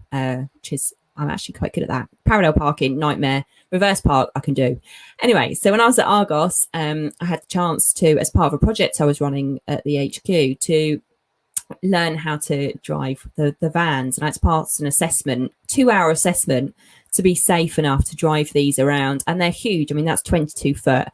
which is, I'm actually quite good at that. Parallel parking, nightmare. Reverse park, I can do. Anyway, so when I was at Argos, I had the chance to, as part of a project I was running at the HQ, to learn how to drive the vans. And I had to pass an assessment, 2-hour assessment, to be safe enough to drive these around. And they're huge. I mean, that's 22 foot.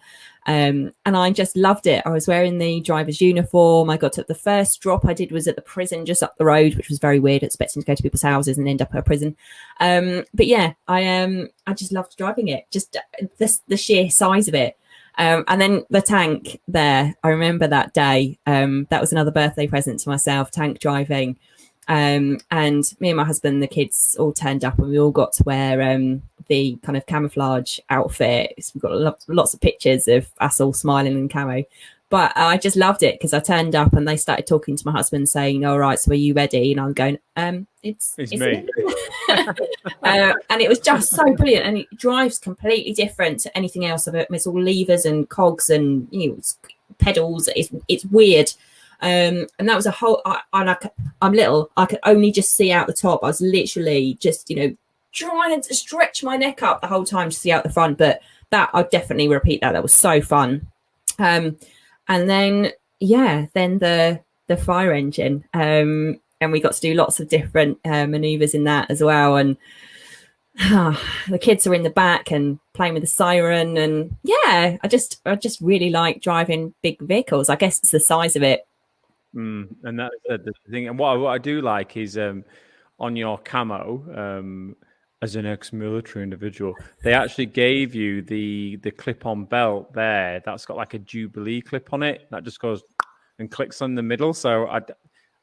And I just loved it. I was wearing the driver's uniform. I got to the first drop I did was at the prison just up the road, which was very weird, expecting to go to people's houses and end up at a prison. But yeah, I just loved driving it, just the sheer size of it. And then the tank there, I remember that day. That was another birthday present to myself, tank driving. And me and my husband, the kids all turned up and we all got to wear the kind of camouflage outfits. We've got lots of pictures of us all smiling in camo. But I just loved it because I turned up and they started talking to my husband saying, all right, so are you ready? And I'm going, it's me. And it was just so brilliant. And it drives completely different to anything else. It's all levers and cogs and it's pedals. It's weird. And that was a whole, I'm little, I could only just see out the top. I was literally just, trying to stretch my neck up the whole time to see out the front. But that, I'd definitely repeat that. That was so fun. And then, then the fire engine. And we got to do lots of different maneuvers in that as well. And the kids are in the back and playing with the siren. And I just really like driving big vehicles. I guess it's the size of it. And that's the thing. And what I do like is on your camo, as an ex-military individual, they actually gave you the clip-on belt there. That's got like a Jubilee clip on it that just goes and clicks on the middle. So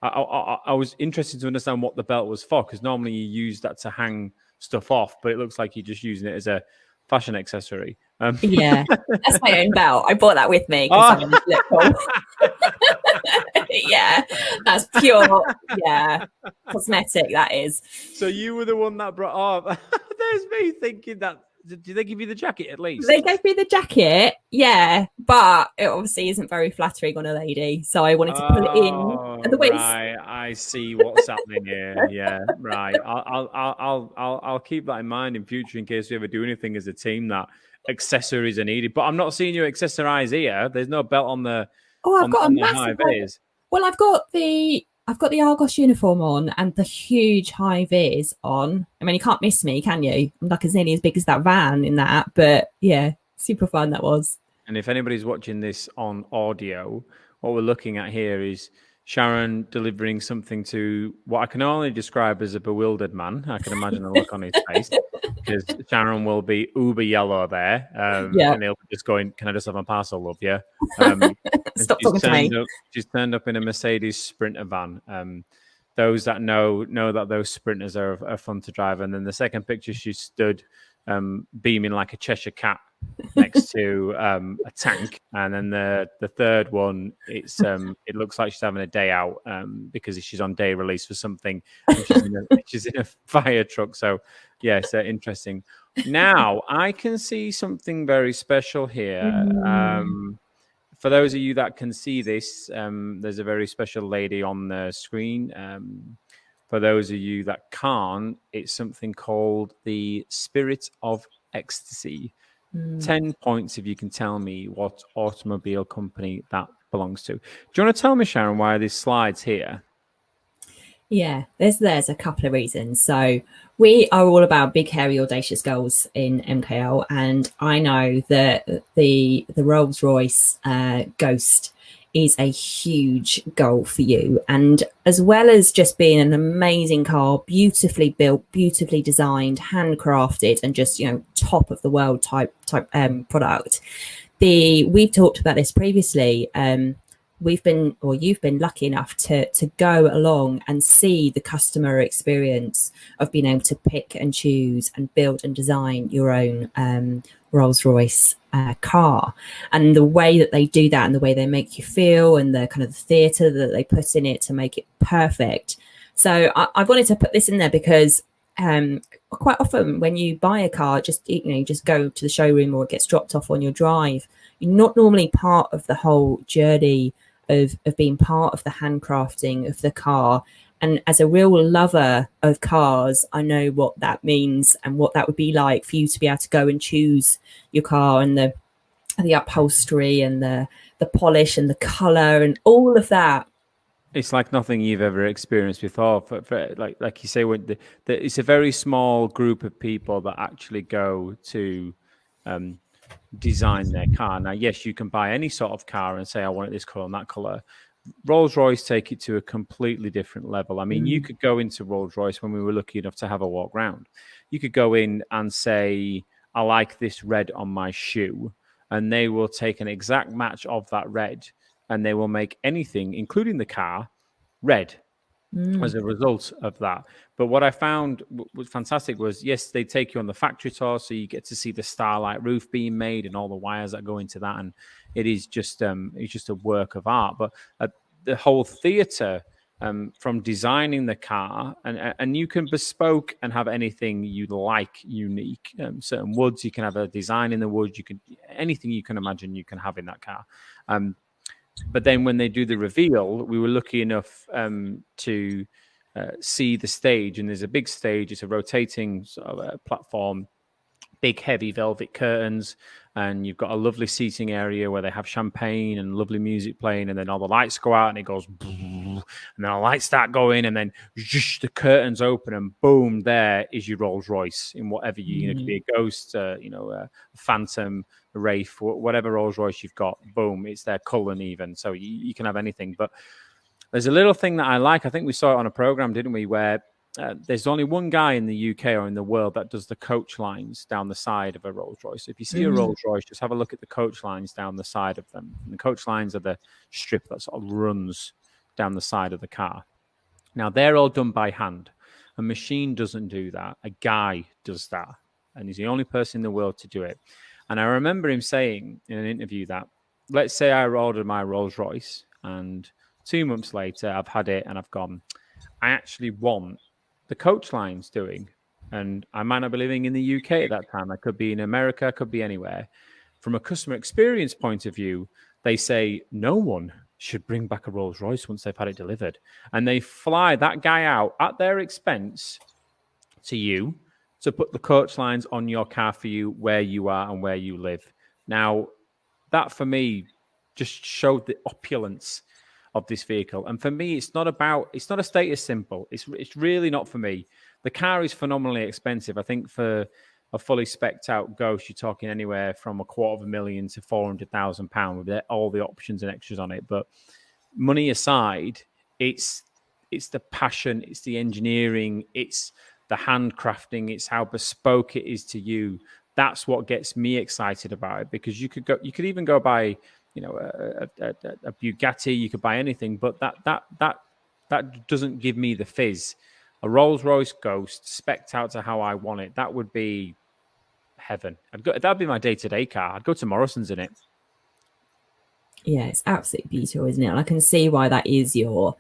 I was interested to understand what the belt was for, because normally you use that to hang stuff off, but it looks like you're just using it as a fashion accessory. Yeah, that's my own belt. I bought that with me because I wanted to look cool. Yeah, that's pure. Yeah, cosmetic. That is. So you were the one that brought. Oh, there's me thinking that. Did they give you the jacket at least? They gave me the jacket, yeah, but it obviously isn't very flattering on a lady. So I wanted to pull it in at the waist. Right, I see what's happening here. Yeah, right. I'll keep that in mind in future in case we ever do anything as a team that accessories are needed. But I'm not seeing you accessorize here. There's no belt on the. Oh, I've got a on massive. the high vis. Well, I've got the Argos uniform on and the huge high vis on. I mean, you can't miss me, can you? I'm like as nearly as big as that van in that, but yeah, super fun that was. And if anybody's watching this on audio, what we're looking at here is Sharon delivering something to what I can only describe as a bewildered man. I can imagine the look on his face because Sharon will be uber yellow there. And he'll be just going, "Can I just have a parcel, love? Yeah." Stop talking to me. She's turned up in a Mercedes Sprinter van. Those that know that those Sprinters are fun to drive. And then the second picture, she stood beaming like a Cheshire cat next to a tank, and then the third one, it looks like she's having a day out because she's on day release for something. And she's in a fire truck. So yeah, it's interesting. Now I can see something very special here. For those of you that can see this, there's a very special lady on the screen. For those of you that can't, it's something called the Spirit of Ecstasy. 10 points if you can tell me what automobile company that belongs to. Do you want to tell me, Sharon, why this slide's here? Yeah, there's a couple of reasons. So we are all about big, hairy, audacious goals in MKL, and I know that the Rolls-Royce Ghost is a huge goal for you. And as well as just being an amazing car, beautifully built, beautifully designed, handcrafted, and just top of the world type product. We've talked about this previously. You've been lucky enough to go along and see the customer experience of being able to pick and choose and build and design your own Rolls-Royce car, and the way that they do that and the way they make you feel and the kind of the theatre that they put in it to make it perfect. So I wanted to put this in there because quite often when you buy a car, just go to the showroom or it gets dropped off on your drive, you're not normally part of the whole journey of being part of the handcrafting of the car. And as a real lover of cars, I know what that means and what that would be like for you to be able to go and choose your car and the upholstery and the polish and the colour and all of that. It's like nothing you've ever experienced before. For like you say, it's a very small group of people that actually go to design their car. Now, yes, you can buy any sort of car and say, I want it this colour and that colour. Rolls-Royce take it to a completely different level. I mean, you could go into Rolls-Royce when we were lucky enough to have a walk round. You could go in and say, I like this red on my shoe. And they will take an exact match of that red and they will make anything, including the car, red as a result of that. But what I found was fantastic was, yes, they take you on the factory tour, so you get to see the Starlight roof being made and all the wires that go into that, and it is just it's just a work of art. But the whole theatre, from designing the car, and you can bespoke and have anything you like unique. Certain woods, you can have a design in the woods. You can anything you can imagine you can have in that car. But then when they do the reveal, we were lucky enough to see the stage, and there's a big stage. It's a rotating sort of platform, big heavy velvet curtains, and you've got a lovely seating area where they have champagne and lovely music playing, and then all the lights go out and it goes, and then the lights start going, and then the curtains open, and boom, there is your Rolls Royce in whatever it could be a Ghost, a Phantom, a Wraith, whatever Rolls Royce you've got, boom, it's their Cullen even, so you can have anything. But there's a little thing that I like. I think we saw it on a program, didn't we, where there's only one guy in the UK or in the world that does the coach lines down the side of a Rolls Royce. If you see a Rolls Royce, just have a look at the coach lines down the side of them. And the coach lines are the strip that sort of runs down the side of the car. Now, they're all done by hand. A machine doesn't do that. A guy does that. and he's the only person in the world to do it. And I remember him saying in an interview that, let's say I ordered my Rolls Royce, and 2 months later I've had it and I've gone, I actually want the coach lines doing. And I might not be living in the UK at that time. I could be in America, I could be anywhere. From a customer experience point of view, they say no one should bring back a Rolls Royce once they've had it delivered. And they fly that guy out at their expense to you to put the coach lines on your car for you where you are and where you live. Now, that for me just showed the opulence of this vehicle. And for me, it's not a status symbol. It's really not for me. The car is phenomenally expensive. I think for a fully specced out Ghost, you're talking anywhere from £250,000 to £400,000 with all the options and extras on it. But money aside, it's the passion, it's the engineering, it's the handcrafting, it's how bespoke it is to you. That's what gets me excited about it, because you could even go buy, you know, a Bugatti, you could buy anything, but that doesn't give me the fizz. A Rolls Royce Ghost specced out to how I want it, that would be heaven. That'd be my day-to-day car. I'd go to Morrison's in it. Yeah, it's absolutely beautiful, isn't it? And I can see why that is your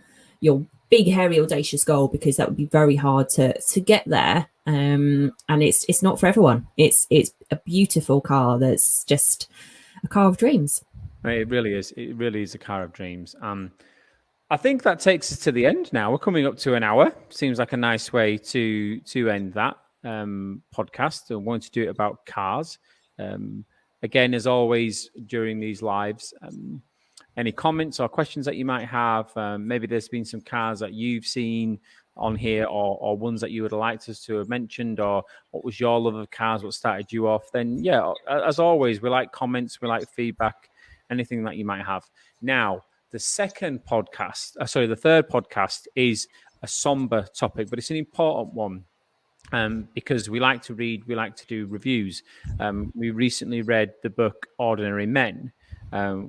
big, hairy, audacious goal, because that would be very hard to get there. And it's not for everyone. It's a beautiful car that's just a car of dreams. It really is. It really is a car of dreams. I think that takes us to the end now. We're coming up to an hour. Seems like a nice way to end that podcast. I want to do it about cars. Again, as always, during these lives, any comments or questions that you might have, maybe there's been some cars that you've seen on here, or ones that you would like us to have mentioned, or what was your love of cars, what started you off, then yeah, as always, we like comments, we like feedback, anything that you might have. Now, the third podcast is a somber topic, but it's an important one. Because we like to read, we like to do reviews. We recently read the book Ordinary Men,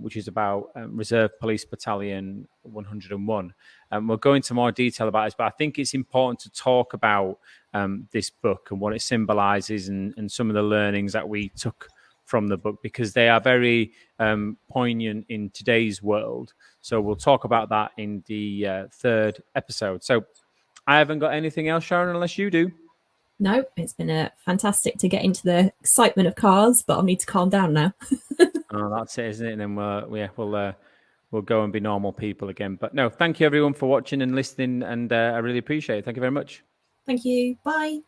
which is about Reserve Police Battalion 101. We'll go into more detail about this, but I think it's important to talk about this book and what it symbolizes, and some of the learnings that we took from the book, because they are very poignant in today's world. So we'll talk about that in the third episode. So I haven't got anything else, Sharon, unless you do. No, it's been fantastic to get into the excitement of cars, but I'll need to calm down now. Oh, that's it, isn't it? And then we'll go and be normal people again. But no, thank you everyone for watching and listening, and I really appreciate it. Thank you very much. Thank you. Bye.